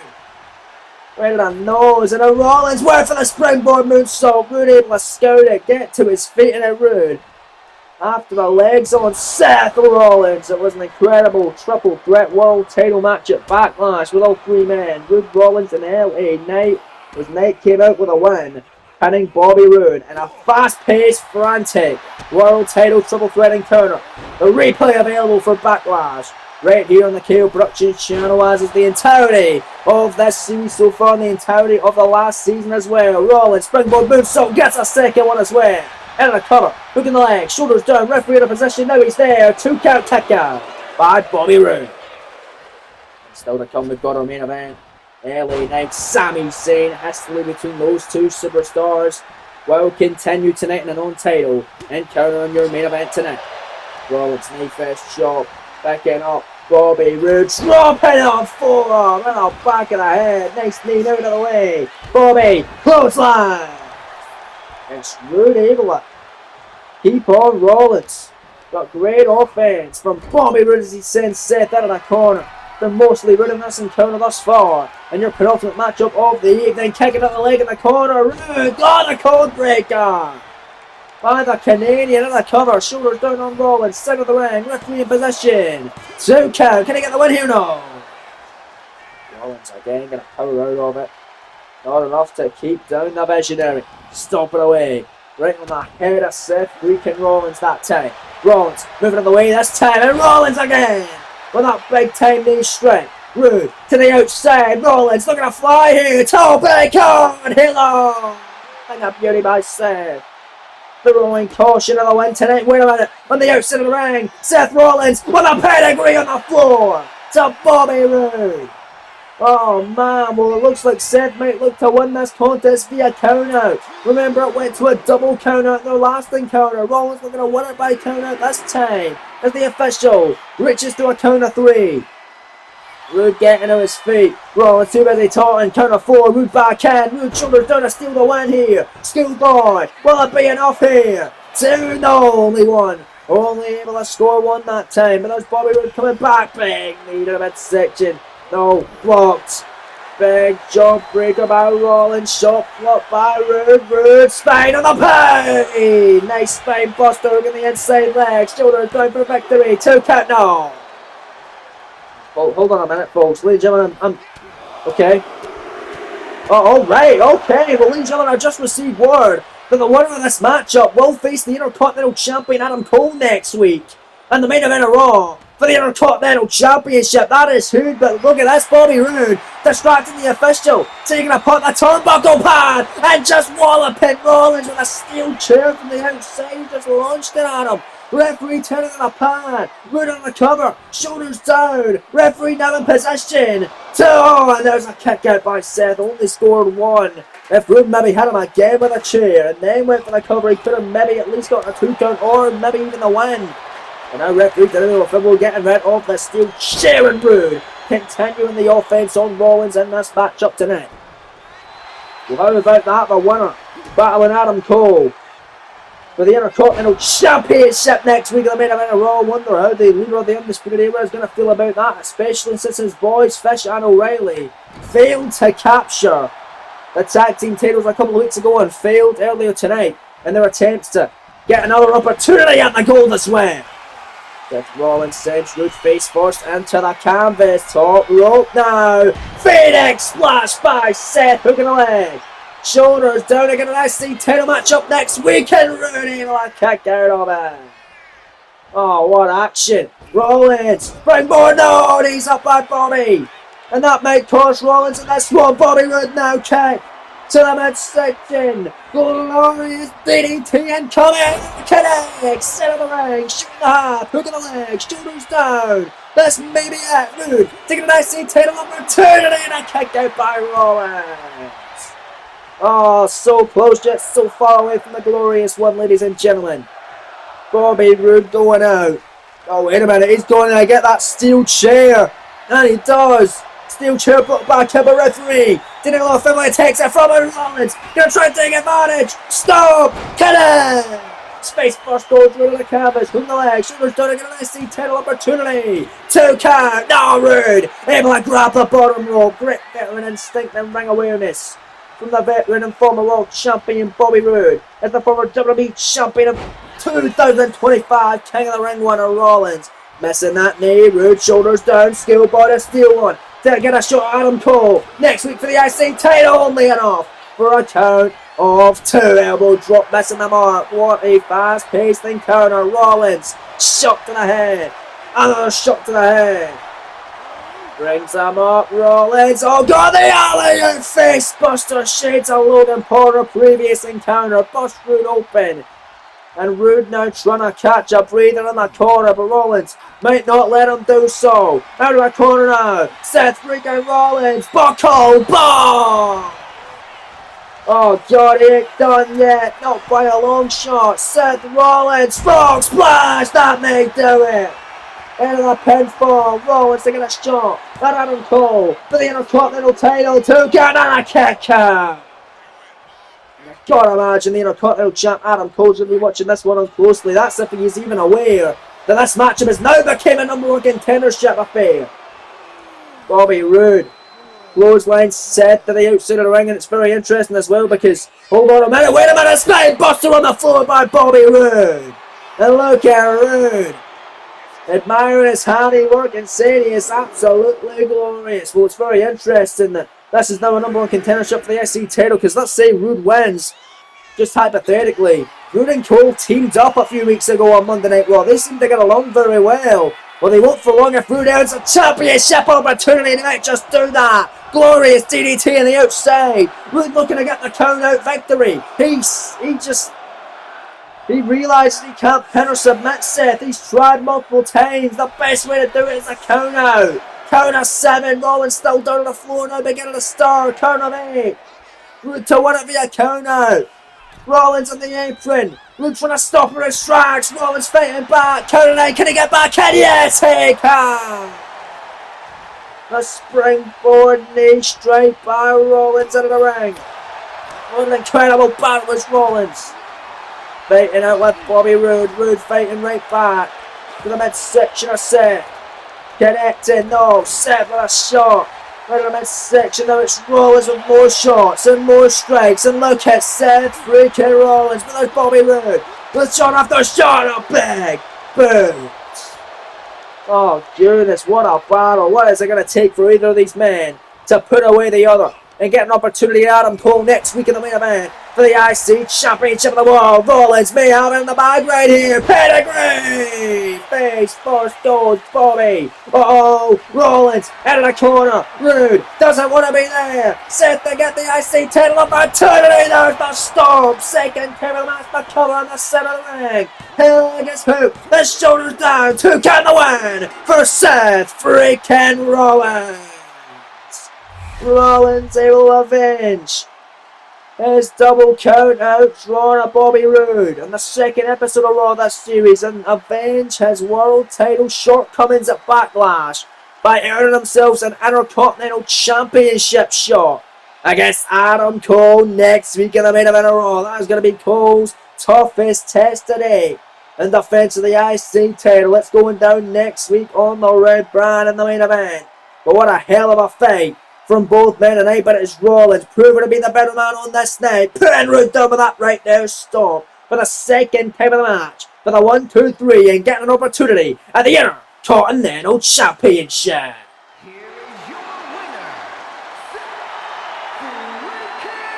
Right at the nose, and a Rollins went for the springboard moonsault. Roode able to scout it, get to his feet, and a Roode. After the legs on Seth Rollins, it was an incredible triple threat world title match at Backlash with all three men, Roode, Rollins, and LA Knight. As Knight came out with a win, pinning Bobby Roode in a fast-paced, frantic world title triple threat encounter. The replay available for Backlash right here on the KO Productions channel, as is the entirety of this series so far, and the entirety of the last season as well. Rollins, springboard moonsault, gets a second one as well. Into the cover, hooking the leg, shoulders down, referee in a position, now he's there. 2 count kicker by Bobby Roode. Still to come, we've got our main event. LA Knight, Sami Zayn, hastily between those two superstars will continue tonight in an own title encounter on your main event tonight. Rollins, knee fist chop, backing up, Bobby Roode, dropping on forearm in the back of the head, nice knee out of the way, Bobby, clothesline. It's Roode able to keep on Rollins. Got great offense from Bobby Roode as he sends Seth out of the corner. They're mostly Roode in this encounter thus far. And your penultimate matchup of the evening, kicking out the leg in the corner. Roode got a code breaker by the Canadian in the cover. Shoulders down on Rollins, center of the ring, referee in position. 2 count. Can he get the win here? No. Rollins again going to power out of it. Not enough to keep down the visionary. Stomping away. Right on the head of Seth freaking Rollins that time. Rollins moving on the way this time. And Rollins again with that big time knee strike. Roode to the outside. Rollins looking to fly here. Toe bacon. Hello. And a beauty by Seth. Throwing caution of the win tonight. Wait a minute. On the outside of the ring. Seth Rollins with a pedigree on the floor. To Bobby Roode. Oh man, well it looks like Seth might look to win this contest via countout. Remember, it went to a double countout in their last encounter. Rollins looking to win it by countout this time as the official reaches to a count of 3. Roode getting to his feet. Rollins too busy taunting. Count of 4. Roode backhand. Roode shoulders down to steal the win here. Schoolboy, will it be enough here? 2, no, only 1. Only able to score 1 that time. But there's Bobby Roode coming back. Big knee to the midsection. No, blocked. Big jump breaker by Rollins. Shot blocked by Roode. Roode spine on the pay. Nice spine buster hook in the inside leg. Shoulders down for victory. 2 count now. Oh, hold on a minute, folks. Ladies and gentlemen, I'm okay. Oh, alright, okay. Well, ladies and gentlemen, I just received word that the winner of this matchup will face the Intercontinental Champion Adam Cole next week. And the main event of Raw for the Intercontinental Championship. That is huge, but look at this, Bobby Roode distracting the official, taking a punt, the turnbuckle pad, and just walloping Rollins with a steel chair from the outside. He just launched it at him. Referee turning on the pad. Roode on the cover. Shoulders down. Referee now in position. And there's a kick out by Seth. Only scored one. If Roode maybe hit him again with a chair and then went for the cover, he could have maybe at least got a 2 count or maybe even the win. And now referee didn't know if we're getting rid of the steel chair, and Roode continuing the offense on Rollins in this matchup tonight. Well, how about that? The winner battling Adam Cole for the Intercontinental Championship next week. I mean, I Raw. Wonder how the leader of the Undisputed Era is going to feel about that, especially since his boys Fish and O'Reilly failed to capture the tag team titles a couple of weeks ago and failed earlier tonight in their attempts to get another opportunity at the goal this way. Seth Rollins sends Roode face first into the canvas. Top rope now. Phoenix splash by Seth, hooking a leg. Shoulders down again, an IC title match up next week, and Roode able to kick out of it. Oh, what action. Rollins, springboard, no, he's up by Bobby. And that might cost Rollins in this one. Bobby Roode now kick to the midsection. Glorious DDT incoming. Connects, set of the ring, shooting the half, hooking the leg, shoulders down. That's maybe it. Roode taking an IC title opportunity, and a kick out by Rollins. Oh, so close yet so far away from the glorious one, ladies and gentlemen. Bobby Roode going out. Oh, wait a minute, he's going to get that steel chair. And he does. Steel chair put back by the referee. Didn't know if Finlay takes it from him. Rollins gonna try and take advantage. Stop! Kidding! Space first goes through the canvas. Hook the leg. Shoulders down again. An IC title opportunity. 2 count. No, Roode able to grab the bottom rope. Great veteran instinct and ring awareness from the veteran and former world champion Bobby Roode as the former WWE champion of 2025 King of the Ring winner Rollins. Missing that knee. Roode shoulders down. Skill body steel one. To get a shot at Adam Cole next week for the IC title, only enough for a count of 2. Elbow drop, missing the mark. What a fast-paced encounter. Rollins, shot to the head. Another shot to the head. Brings him up, Rollins. Oh God, the alley-oop face buster. Shades of Logan Porter, previous encounter. Bust Roode open. And Roode now trying to catch a breather in the corner, but Rollins might not let him do so. Out of the corner now. Seth freaking Rollins. Buckle bomb. Oh God, he ain't done yet. Not by a long shot. Seth Rollins. Frog splash. That may do it. Into the pinfall. Rollins taking a shot at Adam Cole for the Intercontinental title. 2 count and a kick out. Gotta imagine the Intercontinental champ Adam Cole's going to be watching this one on closely. That's if he is even aware that this matchup has now become a number 1 contendership affair. Bobby Roode clothesline Seth to the outside of the ring, and it's very interesting as well because, hold on a minute, wait a minute, spine buster on the floor by Bobby Roode. And look at Roode admiring his handiwork and saying he is absolutely glorious. Well, it's very interesting that this is now a number 1 contendership for the IC title, because let's say Roode wins, just hypothetically. Roode and Cole teamed up a few weeks ago on Monday Night Raw. They seem to get along very well. Well, they won't for long if Roode earns a championship opportunity. They might just do that. Glorious DDT on the outside. Roode looking to get the count out victory. He realises he can't pin or submit Seth. He's tried multiple times. The best way to do it is a count out. Count of 7, Rollins still down on the floor now, beginning to star. Count of 8. Roode to win it via count out. Rollins on the apron. Roode trying to stop her in his tracks. Rollins fighting back. Count of 9, can he get back in? Yes, he can. A springboard knee straight by Rollins into the ring. What an incredible battle is Rollins. Fighting out with Bobby Roode. Roode fighting right back to the midsection of Seth. Connecting, no, Seth with a shot. Right in the midsection, now it's Rollins with more shots and more strikes. And look at Seth freaking Rollins, but there's Bobby Roode. With shot after shot, a big boot. Oh goodness, what a battle. What is it going to take for either of these men to put away the other and get an opportunity at Adam Cole next week in the main event for the IC Championship of the World. Rollins may have in the bag right here. Pedigree! Face first goes Bobby. Uh-oh, Rollins out of the corner. Rude doesn't want to be there. Seth to get the IC title opportunity. There's the stomp. Second title match for cover on the center of the ring. Hill against who? The shoulders down. Who can the win? For Seth freaking Rollins. Rollins able to avenge his double count out drawn at Bobby Roode on the second episode of Raw that series and avenge his world title shortcomings at Backlash by earning themselves an Intercontinental Championship shot against Adam Cole next week in the main event of Raw. That is going to be Cole's toughest test today in defense of the IC title. It's going down next week on the Red Brand in the main event. But what a hell of a fight from both men tonight, but it's Rollins proving to be the better man on this night. Putting Roode down with that right there stomp for the second time of the match for the 1, 2, 3 and getting an opportunity at the Intercontinental Championship. Here is your winner, Seth freaking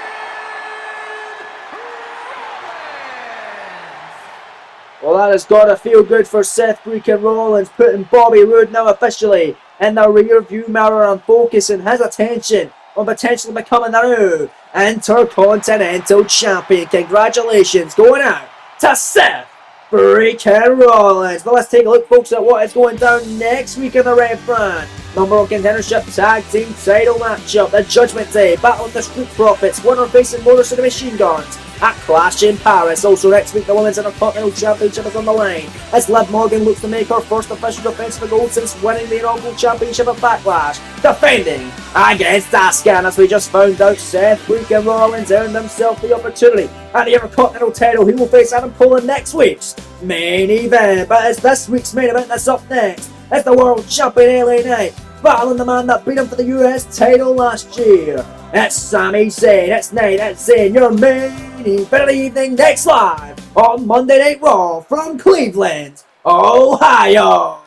Rollins. Well, that has got to feel good for Seth freaking Rollins, putting Bobby Roode now officially in the rear view mirror and focusing his attention on potentially becoming the new Intercontinental Champion. Congratulations going out to Seth freaking Rollins. Now let's take a look, folks, at what is going down next week in the Red Brand. Number one contendership tag team title matchup. The Judgment Day battle of the Street Profits. Winner facing Motor City Machine Guns at Clash in Paris. Also next week, the Women's Intercontinental Championship is on the line as Liv Morgan looks to make her first official defense of the gold since winning the inaugural championship at Backlash, defending against Asuka. And as we just found out, Seth freaking Rollins earned himself the opportunity at the Intercontinental title. He will face Adam Cole in next week's main event. But it's this week's main event that's up next. It's the world champion LA Knight battling the man that beat him for the US title last year. It's Sami Zayn. It's Knight. It's Zayn. Your main event of the evening next live on Monday Night Raw from Cleveland, Ohio.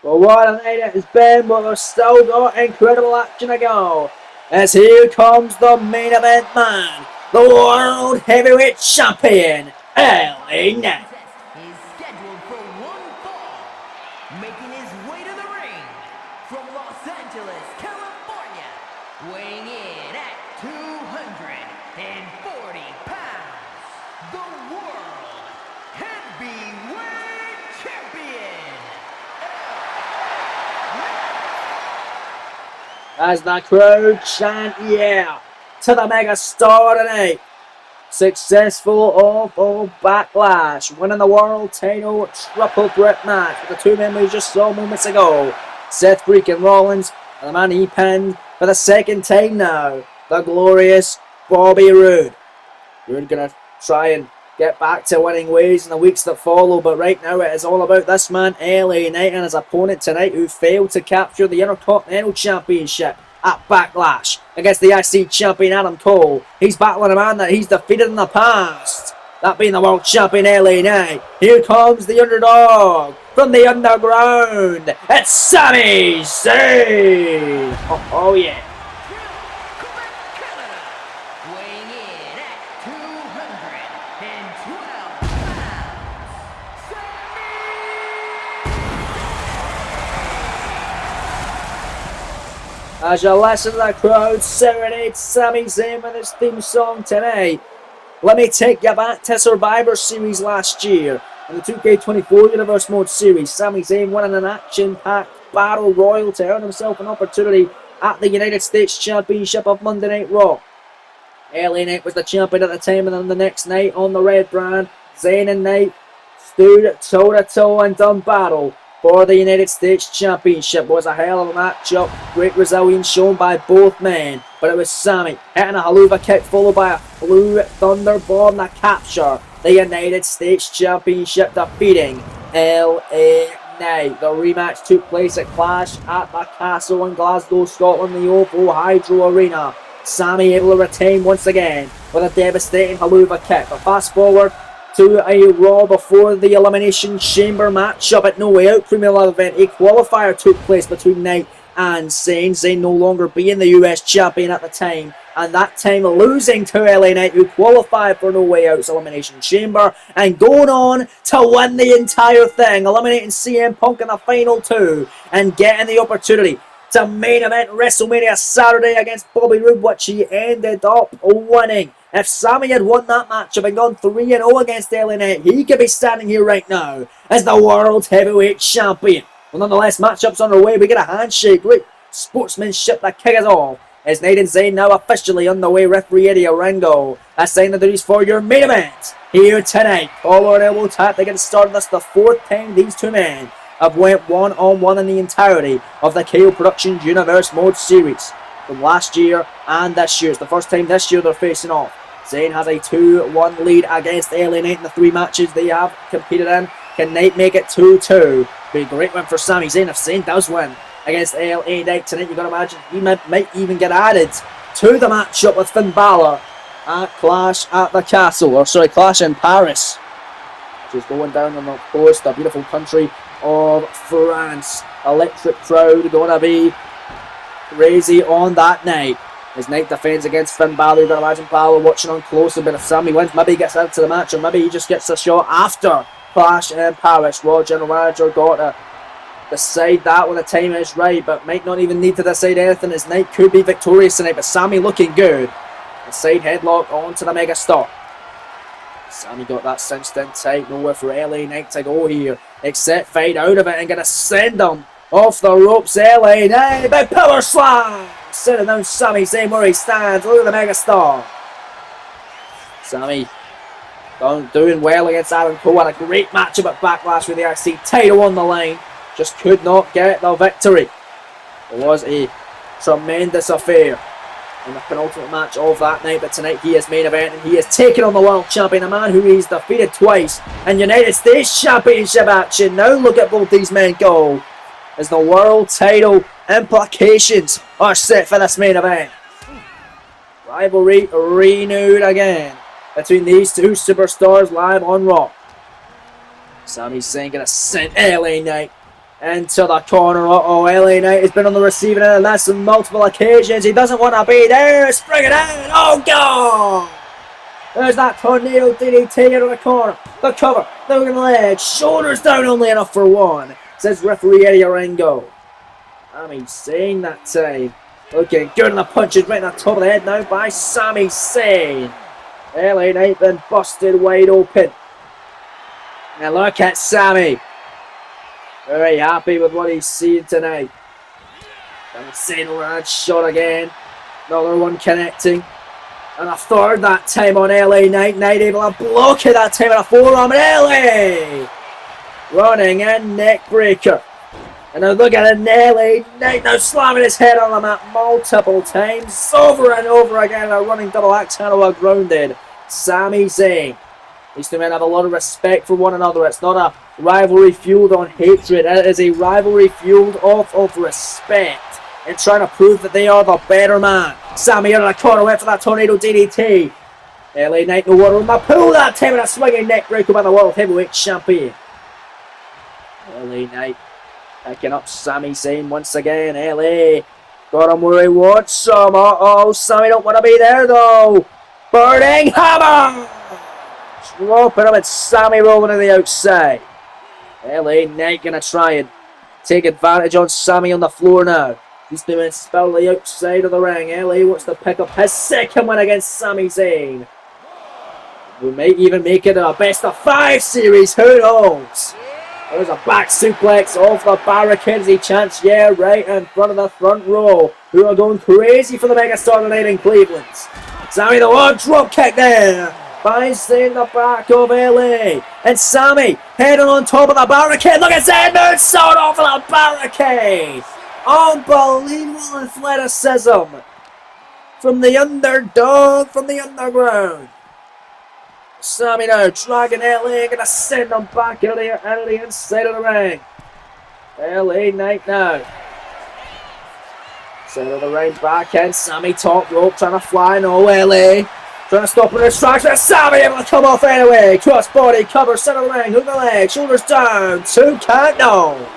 Well, what a night it has been, but we've still got incredible action to go. As here comes the main event man, the World Heavyweight Champion, LA Knight. Is scheduled for one fall, making his way to the ring from Los Angeles, California, weighing in at 240 pounds, the World Heavyweight Champion. As the crowd chant yeah to the mega star tonight. Successful off of Backlash, winning the world title triple threat match with the two men we just saw moments ago. Seth freaking Rollins and the man he pinned for the second time now, the glorious Bobby Roode. We're gonna try and get back to winning ways in the weeks that follow, but right now it is all about this man, LA Knight, and his opponent tonight who failed to capture the Intercontinental Championship at Backlash against the IC champion Adam Cole. He's battling a man that he's defeated in the past, that being the world champion LA Knight. Here comes the underdog from the underground. It's Sami Zayn. Oh yeah. Weighing in at 212 pounds, As you listen to the crowd serenade Sami Zayn with his theme song tonight, let me take you back to Survivor Series last year. In the 2K24 Universe Mode Series, Sami Zayn winning an action-packed battle royal to earn himself an opportunity at the United States Championship of Monday Night Raw. LA Knight was the champion at the time, and then the next night on the Red Brand, Zayn and Knight stood toe-to-toe and done battle for the United States Championship. It was a hell of a matchup. Great resilience shown by both men. But it was Sami hitting a haluva kick followed by a blue thunder bomb to capture the United States Championship, defeating LA Knight. The rematch took place at Clash at the Castle in Glasgow, Scotland, the OVO Hydro Arena. Sami able to retain once again with a devastating haluva kick. But fast forward to a Raw before the Elimination Chamber matchup at No Way Out Premium Live event. A qualifier took place between Knight and Zayn. Zayn no longer being the US champion at the time, and that time losing to LA Knight, who qualified for No Way Out's Elimination Chamber, and going on to win the entire thing, eliminating CM Punk in the final two, and getting the opportunity to main event WrestleMania Saturday against Bobby Roode, which he ended up winning. If Sami had won that matchup and gone 3-0 against LA Knight, he could be standing here right now as the World Heavyweight Champion. Well, nonetheless, matchups on our way. We get a handshake, great sportsmanship that kick us off. As Nate and Zayn now officially on the way. Referee Eddie Orengo assigning the duties for your main event here tonight. Collar and elbow tap to get started. That's the fourth time these two men have went one-on-one in the entirety of the KO Productions Universe Mode Series from last year and this year. It's the first time this year they're facing off. Zayn has a 2-1 lead against LA Knight in the 3 matches they have competed in. Can Knight make it 2-2? Be a great win for Sami Zayn if Zayn does win against LA Knight tonight. You've got to imagine he might even get added to the matchup with Finn Balor at Clash at the Castle, or sorry, Clash in Paris, which is going down on the coast, the beautiful country of France. Electric crowd going to be crazy on that night. As Knight defends against Finn Balor, you've got to imagine Balor watching on close. But if Sami wins, maybe he gets into the match, or maybe he just gets a shot after Clash in Paris. Raw General Manager got to decide that when the time is right, but might not even need to decide anything, as Knight could be victorious tonight. But Sami looking good. A side headlock onto the megastar. Sami got that cinched in tight. Nowhere for LA Knight to go here, except fight out of it and gonna send him off the ropes. LA Knight, big power slam, sitting down Sami Zayn where he stands. Look at the megastar. Sami doing well against Adam Cole. Had a great matchup at Backlash with the IC title on the line. Just could not get the victory. It was a tremendous affair in the penultimate match of that night, but tonight he is main event and he is taking on the world champion, a man who he's defeated twice in United States Championship action. Now look at both these men go, as the world title implications are set for this main event. Rivalry renewed again between these two superstars live on Raw. Sami Zayn gonna send LA Knight into the corner. LA Knight has been on the receiving end of this on multiple occasions. He doesn't want to be there. Spring it in. Oh, God! There's that tornado DDT into the corner. The cover. Look at the leg. Shoulders down only enough for one, says referee Eddie Orengo. Sami Zayn that time. Looking good on the punches right on the top of the head now by Sami Zayn. LA Knight been busted wide open. Now look at Sami. Very happy with what he's seen tonight. Zayn over that shot again. Another one connecting. And a third that time on LA Knight. Knight able to block it that time on a forearm. And LA running in neck breaker. And now look at it. LA Knight now slamming his head on the mat multiple times. Over and over again. A running double axe handle grounded. Sami Zayn. These two men have a lot of respect for one another. It's not a rivalry fueled on hatred. It is a rivalry fueled off of respect and trying to prove that they are the better man. Sami out of the corner went for that tornado DDT. LA Knight in the water room. A pull that time and a swinging neck breaker by the World Heavyweight Champion. LA Knight picking up Sami Zayn once again. LA got him where he wants him. Sami don't want to be there though. Burning hammer. Dropping him, it's Sami rolling to the outside. LA Knight gonna try and take advantage on Sami on the floor now. These two men spell the outside of the ring. LA wants to pick up his second win against Sami Zayn. We might even make it a best of 5 series, who knows? There's a back suplex off the barricades. He chants, yeah, right in front of the front row, who are going crazy for the megastar tonight in Cleveland. Sami the one drop kick there. Finds in the back of LA. And Sami heading on top of the barricade. Look at Zayn moonsault off of the barricade. Unbelievable athleticism from the underdog, from the underground. Sami now dragging LA, gonna send him back into the inside of the ring. LA Knight now. Side of the ring, back in. Sami top rope, trying to fly. No, LA. Trying to stop with a distraction. Sami able to come off anyway. Cross body cover, center of the ring, hook the leg, shoulders down. 2 count, no.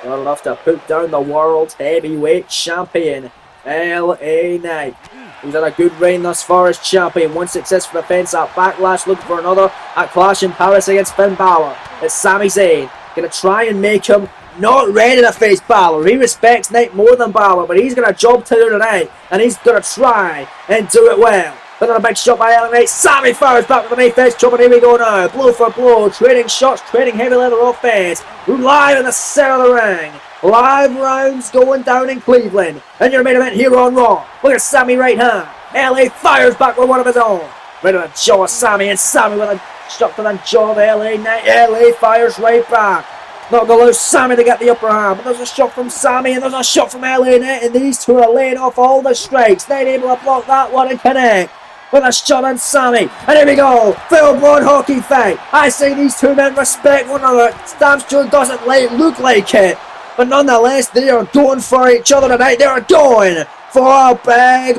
Not enough to put down the world heavyweight champion, LA Knight. He's had a good reign thus far as champion. One successful defense at Backlash, looking for another at Clash in Paris against Finn Balor. It's Sami Zayn going to try and make him not ready to face Balor. He respects Knight more than Balor, but he's got a job to do tonight, and he's going to try and do it well. Another big shot by LA Knight. Sami fires back with a knife edge chop, and here we go now. Blow for blow, trading shots, trading heavy leather offense. Live in the center of the ring. Live rounds going down in Cleveland. And your main event here on Raw. Look at Sami right hand. LA fires back with one of his own. Right on the jaw of Sami, and Sami with a shot to the jaw of LA Knight. LA fires right back. Not going to allow Sami to get the upper hand, but there's a shot from Sami and there's a shot from LA Knight, and these two are laying off all the strikes. Not able to block that one and connect. With a shot on Sami, and here we go, full-blown hockey fight. I say these two men respect one another. Stamps Joe doesn't look like it, but nonetheless, they are going for each other tonight. They are going for a big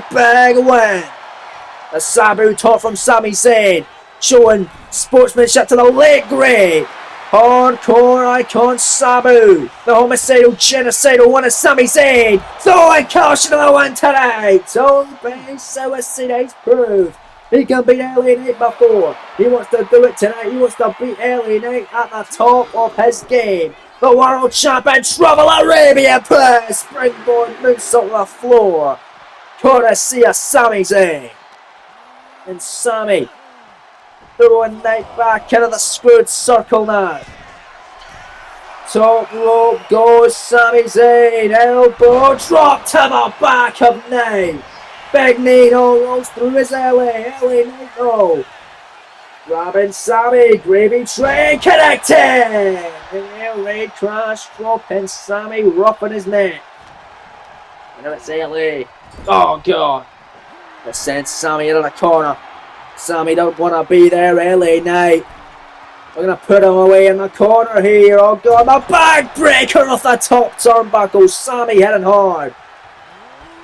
win. The Sabu top from Sami Zayn, showing sportsmanship to the late great hardcore icon Sabu. The homicidal, genocidal one of Sami Zayn. Throwing caution to the one tonight. Don't be suicide. He's proved he can beat LA Knight before. He wants to do it tonight. He wants to beat LA Knight at the top of his game. The world champion Trouble Arabian player. Springboard moonsault to the floor. Courtesy of Sami Zayn. And Sami throwing Knight back into the screwed circle now. Top rope goes Sami Zayn. Elbow drop to the back of Knight. Big knee rolls through his LA Knight though. Grabbing Sami. Gravy train connecting. LA crash dropping Sami roughing his neck. And now it's LA. Oh God. They send Sami into the corner. Sami don't want to be there, LA Knight. We're going to put him away in the corner here. Oh God, the backbreaker off the top turnbuckle. Sami heading hard.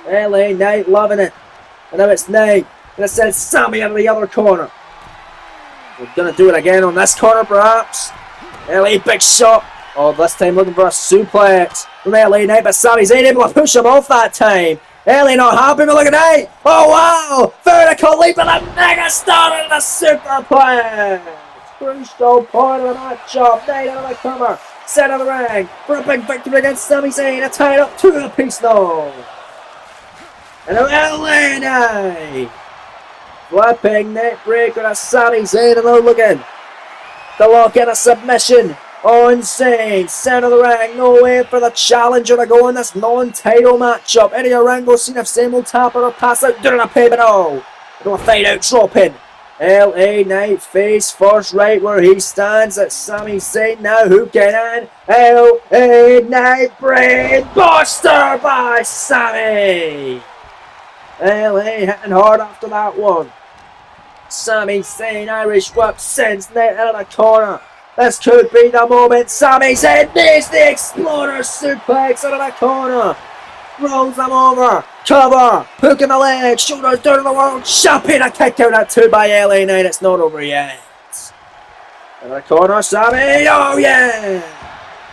LA Knight loving it. And now it's Knight. Going to send Sami into the other corner. We're going to do it again on this corner perhaps. LA big shot. Oh, this time looking for a suplex from LA Knight, but Sami's ain't able to push him off that time. LA not happy, but look at Knight. Oh wow! Vertical leap and a mega star and a superplex. Crucial point of the matchup. Knight out of the cover. Set of the ring for a big victory against Sami Zayn. A tie up to the piece now. And now LA Knight. Flipping neck breaker to Sami Zayn, and they're looking to lock in a submission on Zayn. Center of the ring, no way for the challenger to go in this non-title matchup. Eddie Orango seen if Zayn will tap or pass out during a payment. Oh, going to fade out, dropping. LA Knight face first right where he stands at Sami Zayn now. Who can in? LA Knight brain buster by Sami. LA hitting hard after that one. Sami Zayn Irish whip sends Knight out of the corner. This could be the moment. Sami Zayn needs the exploder suplex out of the corner. Rolls them over. Cover. Hook in the leg. Shoulders down to the world. Champion. A kick out at 2 by LA Knight. It's not over yet. In the corner. Sami. Oh yeah.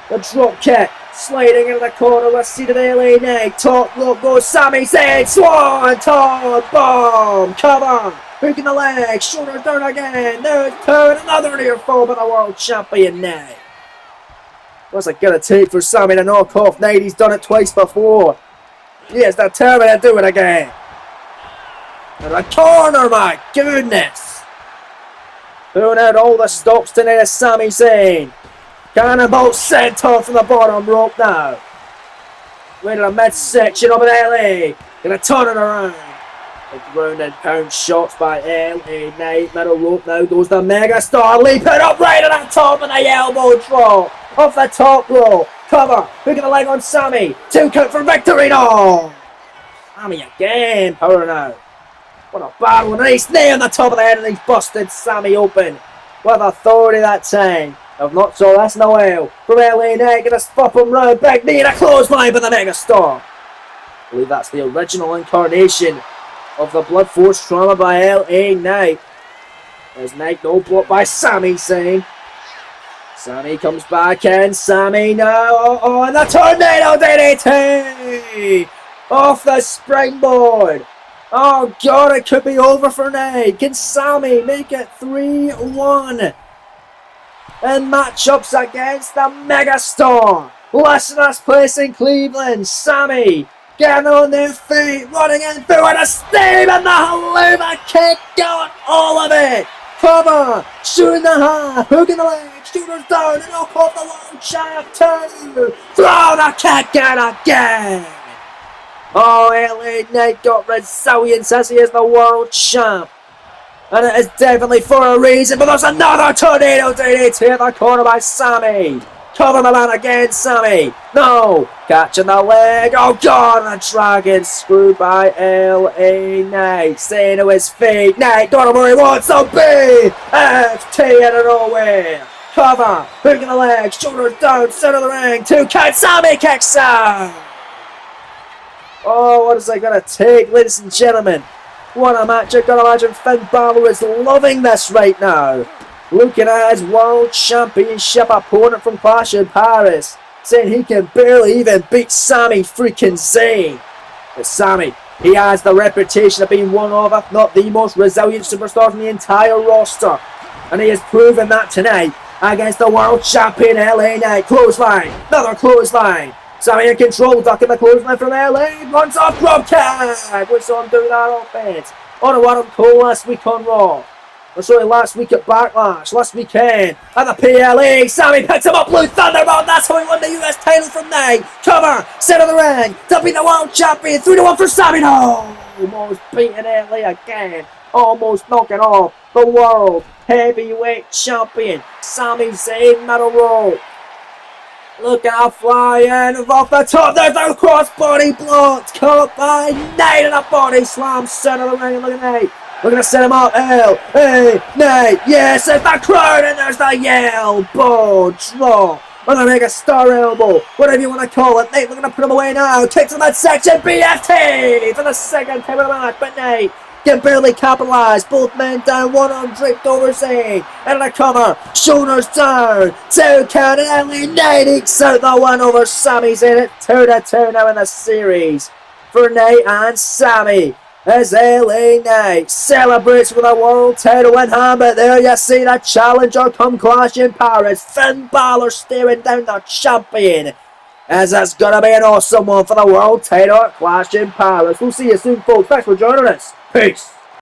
The drop kick. Sliding into the corner with seated LA Knight. Top rope goes Sami Zayn. Swan. Top bomb. Cover. Hook in the leg, shoulders down again, there's two, and another near fall by the world champion Knight. What's it gonna take for Sami to knock off Knight? He's done it twice before. He is determined to do it again. And a corner, my goodness. Pulling out all the stops tonight is Sami Zayn. Cannonball sent off from the bottom rope now. Right in the midsection of an LA. Gonna turn it around. Ground and pound shots by LA Knight. Middle rope now goes the megastar. Leaping up right at the top of the elbow drop. Off the top rope. Cover. Hook of the leg on Sami. 2 count for victory now. Sami again. Power now. What a bad one. Nice knee on the top of the head, and he's busted Sami open. With authority that time. I've not saw this in a while. From LA Knight. Gonna spot him round. Big knee and a clothesline by the megastar. I believe that's the original incarnation of the Blood Force trauma by LA Knight. There's Knight no block by Sami Zayn. Sami comes back in. Sami now. Oh, and the tornado DDT! Off the springboard. Oh God, it could be over for Nate. Can Sami make it 3-1? In matchups against the megastar. Listeners place in Cleveland. Sami getting on their feet, running in through it, a steam and the haluva kick, got all of it. Cover, shooting the half, hooking the leg, shooters down, and knock off the world champ 2. Throw the kick in again. Oh, LA Knight got resilience as he is the world champ. And it is definitely for a reason, but there's another tornado DDT in the corner by Sami. Cover the man again, Sami. No, catching the leg. Oh God, the dragon screwed by LA Knight. Staying to his feet. Knight got him where he wants to be. FT out of nowhere. Cover, hooking the leg, shoulders down, center of the ring. 2 count, Sami kicks out. Oh, what is that going to take, ladies and gentlemen? What a match. I can imagine Finn Balor is loving this right now. Looking at his World Championship opponent from Clash in Paris, saying he can barely even beat Sami freaking Zayn. But Sami, he has the reputation of being one of, if not the most resilient superstars in the entire roster. And he has proven that tonight against the World Champion LA Knight. Clothesline, another clothesline. Sami in control, ducking the clothesline from LA, runs off, drop kick! We saw him do that offense on a Adam Cole last week on Raw. Or sorry, last week at Backlash, last weekend at the PLE. Sami picks him up, Blue Thunderbolt, that's how he won the US title from Knight. Cover, center of the ring, to be the world champion, 3-1 for Sami. No! Almost beating LA again, almost knocking off the world heavyweight champion, Sami Zayn middle rope. Look out, flying off the top. There's no crossbody blocked. Caught by Nate and a body slam. Center of the ring. Look at Nate. We're going to set him up. L.A. Nate. Yes, there's the crowd and there's the elbow drop. We're going to make a star elbow. Whatever you want to call it. Nate, we're going to put him away now. Kicks in that section. BFT for the second time of the match. But Nate can barely capitalize. Both men down, one arm draped over Zayn. And a cover, shoulders down. 2 count and LA Knight ekes out the one over Sami Zayn. It's 2-2 now in the series for Nate and Sami. As LA Knight celebrates with a world title in hand, but there you see the challenger come Clash in Paris. Finn Balor staring down the champion. As that's gonna be an awesome one for the world title at Clash in Paris. We'll see you soon, folks. Thanks for joining us. Peace.